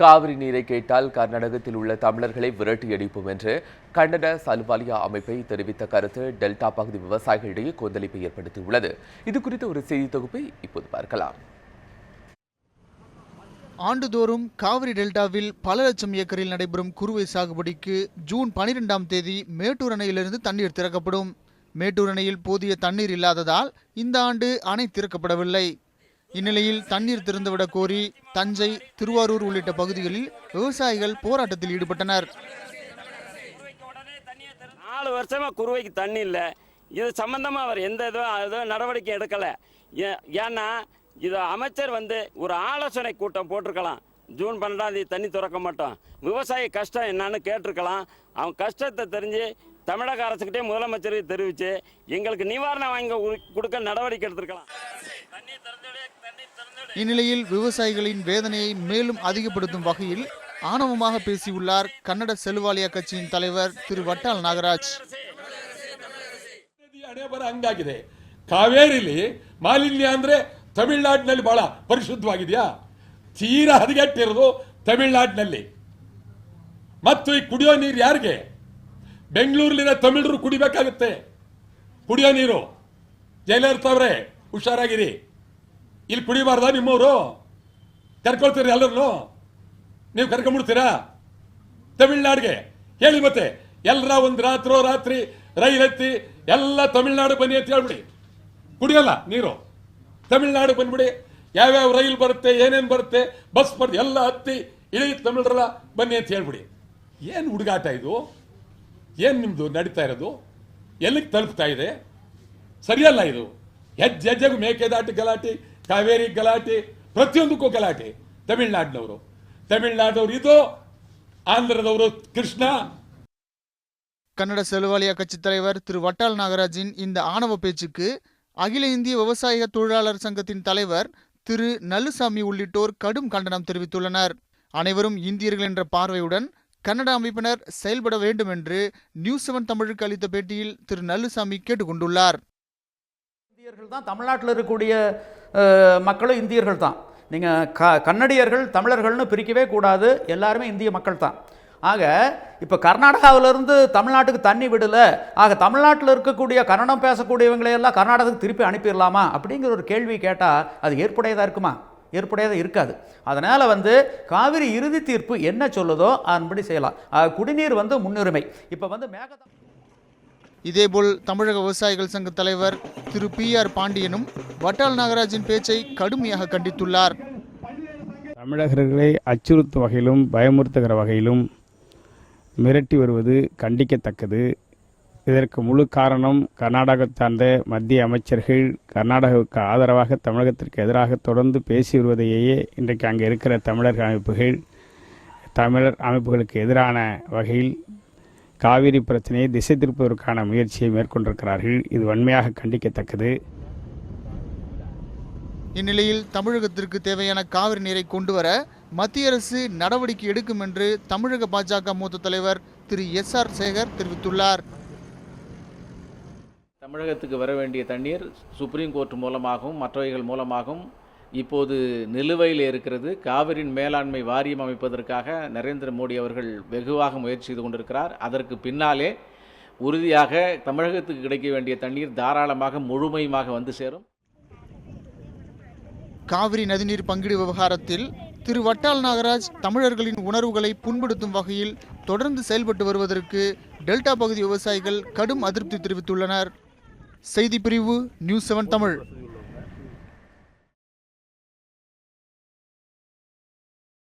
காவிரி நீரை கேட்டால் கர்நாடகத்தில் உள்ள தமிழர்களை விரட்டியடிப்போம் என்று கன்னட சலுவாலியா அமைப்பை தெரிவித்த கருத்து டெல்டா பகுதி விவசாயிகளிடையே கொந்தளிப்பை ஏற்படுத்தியுள்ளது. இதுகுறித்த ஒரு செய்தி தொகுப்பை இப்போது பார்க்கலாம். ஆண்டுதோறும் காவிரி டெல்டாவில் பல லட்சம் ஏக்கரில் நடைபெறும் குறுவை சாகுபடிக்கு ஜூன் 12ஆம் தேதி மேட்டூர் அணையிலிருந்து தண்ணீர் திறக்கப்படும். மேட்டூர் அணையில் போதிய தண்ணீர் இல்லாததால் இந்த ஆண்டு அணை திறக்கப்படவில்லை. இந்நிலையில் தண்ணீர் திறந்துவிடக் கோரி தஞ்சை, திருவாரூர் உள்ளிட்ட பகுதிகளில் விவசாயிகள் போராட்டத்தில் ஈடுபட்டனர். 4 வருஷமா குறுவைக்கு தண்ணி இல்லை. இது சம்பந்தமா அவர் எந்த நடவடிக்கை எடுக்கல. ஏன்னா இது அமைச்சர் ஒரு ஆலோசனை கூட்டம் போட்டிருக்கலாம். ஜூன் 12ஆம் தேதி தண்ணி திறக்க மாட்டோம், விவசாய கஷ்டம் என்னன்னு கேட்டிருக்கலாம். அவன் கஷ்டத்தை தெரிஞ்சு தமிழக அரசுக்கிட்டே முதலமைச்சருக்கு தெரிவித்து எங்களுக்கு நிவாரணம் வாங்கி கொடுக்க நடவடிக்கை எடுத்திருக்கலாம். இந்நிலையில் விவசாயிகளின் வேதனையை மேலும் அதிகப்படுத்தும் வகையில் ஆணவமாக பேசியுள்ளார் கன்னட செலுவாலியா கட்சியின் தலைவர் திரு ವಟ್ಟಾಲ್ ನಾಗರಾಜ್. ಹಂಗಾಗಿದೆ ಕಾವೇರಿಲಿ ಮಾಲಿನ್ಯ ಅಂದ್ರೆ ತಮಿಳುನಾಡಿನಲ್ಲಿ ಬಹಳ ಪರಿಶುದ್ಧವಾಗಿದೆಯಾ? ತೀರಾ ಹದಗೆಟ್ಟಿರೋದು ತಮಿಳುನಾಡಿನಲ್ಲಿ. ಮತ್ತು ಈ ಕುಡಿಯೋ ನೀರು ಯಾರಿಗೆ? ಬೆಂಗಳೂರಿನ ತಮಿಳರು ಕುಡಿಬೇಕಾಗುತ್ತೆ ಕುಡಿಯೋ ನೀರು. ಜಯಲಲಿತಾ ಅವರೇ ಹುಷಾರಾಗಿರಿ, ಇಲ್ಲಿ ಕುಡಿಬಾರ್ದ? ನಿಮ್ಮವರು ಕರ್ಕೊಳ್ತೀರಿ, ಎಲ್ಲರೂ ನೀವು ಕರ್ಕೊಂಡ್ಬಿಡ್ತೀರಾ ತಮಿಳ್ನಾಡಿಗೆ? ಹೇಳಿ ಮತ್ತೆ. ಎಲ್ಲರ ಒಂದು ರಾತ್ರಿ ರೈಲ್ ಹತ್ತಿ ಎಲ್ಲ ತಮಿಳ್ನಾಡು ಬನ್ನಿ ಅಂತ ಹೇಳ್ಬಿಡಿ. ಕುಡಿಯಲ್ಲ ನೀರು, ತಮಿಳ್ನಾಡು ಬಂದ್ಬಿಡಿ. ಯಾವ್ಯಾವ ರೈಲ್ ಬರುತ್ತೆ, ಏನೇನು ಬರುತ್ತೆ, ಬಸ್ ಬರುತ್ತೆ, ಎಲ್ಲ ಹತ್ತಿ ಇಡೀ ತಮಿಳರೆಲ್ಲ ಬನ್ನಿ ಅಂತ ಹೇಳ್ಬಿಡಿ. ಏನು ಹುಡುಗಾಟ ಇದು? ಏನು ನಿಮ್ಮದು ನಡೀತಾ ಇರೋದು? ಎಲ್ಲಿಗೆ ತಲುಪ್ತಾ ಇದೆ? ಸರಿಯಲ್ಲ ಇದು. ಹೆಜ್ಜೆಗೂ ಮೇಕೆದಾಟು ಗಲಾಟೆ, ಕಾವೇರಿ ಗಲಾಟೆ, ಪ್ರತಿಯೊಂದಕ್ಕೂ ಗಲಾಟೆ. ತಮಿಳ್ನಾಡವರು ಇದು, ஆந்திரதವರು கிருஷ்ணா. கன்னட செலுவாலியா கட்சி தலைவர் திரு ವಟ್ಟಾಲ್ நாகராஜின் இந்த ஆணவ பேச்சுக்கு அகில இந்திய விவசாய தொழிலாளர் சங்கத்தின் தலைவர் திரு நல்லுசாமி உள்ளிட்டோர் கடும் கண்டனம் தெரிவித்துள்ளனர். அனைவரும் இந்தியர்கள் என்ற பார்வையுடன் கன்னட அமைப்பினர் செயல்பட வேண்டும் என்று நியூஸ் 7 தமிழுக்கு அளித்த பேட்டியில் திரு நல்லுசாமி கேட்டுக்கொண்டுள்ளார். இந்தியர்கள் தான், தமிழ்நாட்டில் இருக்கக்கூடிய மக்களும் இந்தியர்கள் தான். நீங்கள் கன்னடியர்கள் தமிழர்கள்னு பிரிக்கவே கூடாது, எல்லாருமே இந்திய மக்கள் தான். ஆக இப்போ கர்நாடகாவிலிருந்து தமிழ்நாட்டுக்கு தண்ணி விடலை, ஆக தமிழ்நாட்டில் இருக்கக்கூடிய கன்னடம் பேசக்கூடியவங்களையெல்லாம் கர்நாடகத்துக்கு திருப்பி அனுப்பிடலாமா அப்படிங்கிற ஒரு கேள்வி கேட்டால் அது ஏற்புடையதாக இருக்குமா? ஏற்புடையதாக இருக்காது. அதனால் காவிரி இறுதி தீர்ப்பு என்ன சொல்லுதோ அதன்படி செய்யலாம். குடிநீர் முன்னுரிமை. இப்போ இதேபோல் தமிழக விவசாயிகள் சங்க தலைவர் திரு PR பாண்டியனும் வட்டால் நாகராஜின் பேச்சை கடுமையாக கண்டித்துள்ளார். தமிழகர்களை அச்சுறுத்தும் வகையிலும் பயமுறுத்துகிற வகையிலும் மிரட்டி வருவது கண்டிக்கத்தக்கது. இதற்கு முழு காரணம் கர்நாடகத்தை சார்ந்த மத்திய அமைச்சர்கள் கர்நாடகாவுக்கு ஆதரவாக தமிழகத்திற்கு எதிராக தொடர்ந்து பேசி வருவதையே இன்றைக்கு அங்கே இருக்கிற தமிழர் அமைப்புகளுக்கு எதிரான வகையில் காவிரி பிரச்சனையை திசை திருப்பதற்கான முயற்சியை மேற்கொண்டிருக்கிறார்கள். இது வன்மையாக கண்டிக்கத்தக்கது. இந்நிலையில் தமிழகத்திற்கு தேவையான காவிரி நீரை கொண்டுவர மத்திய அரசு நடவடிக்கை எடுக்கும் என்று தமிழக பாஜக மூத்த தலைவர் திரு SR சேகர் தெரிவித்துள்ளார். தமிழகத்துக்கு வர வேண்டிய தண்ணீர் சுப்ரீம் கோர்ட் மூலமாகவும் மற்றவைகள் மூலமாகவும் இப்போது நிலுவையில் இருக்கிறது. காவிரியின் மேலாண்மை வாரியம் அமைப்பதற்காக நரேந்திர மோடி அவர்கள் வெகுவாக முயற்சி செய்து கொண்டிருக்கிறார். அதற்கு பின்னாலே உறுதியாக தமிழகத்துக்கு கிடைக்க வேண்டிய தண்ணீர் தாராளமாக முழுமையாக சேரும். காவிரி நதிநீர் பங்கீடு விவகாரத்தில் திரு வட்டால் நாகராஜ் தமிழர்களின் உணர்வுகளை புண்படுத்தும் வகையில் தொடர்ந்து செயல்பட்டு வருவதற்கு டெல்டா பகுதி விவசாயிகள் கடும் அதிருப்தி தெரிவித்துள்ளனர். செய்தி பிரிவு நியூஸ் 7 தமிழ்.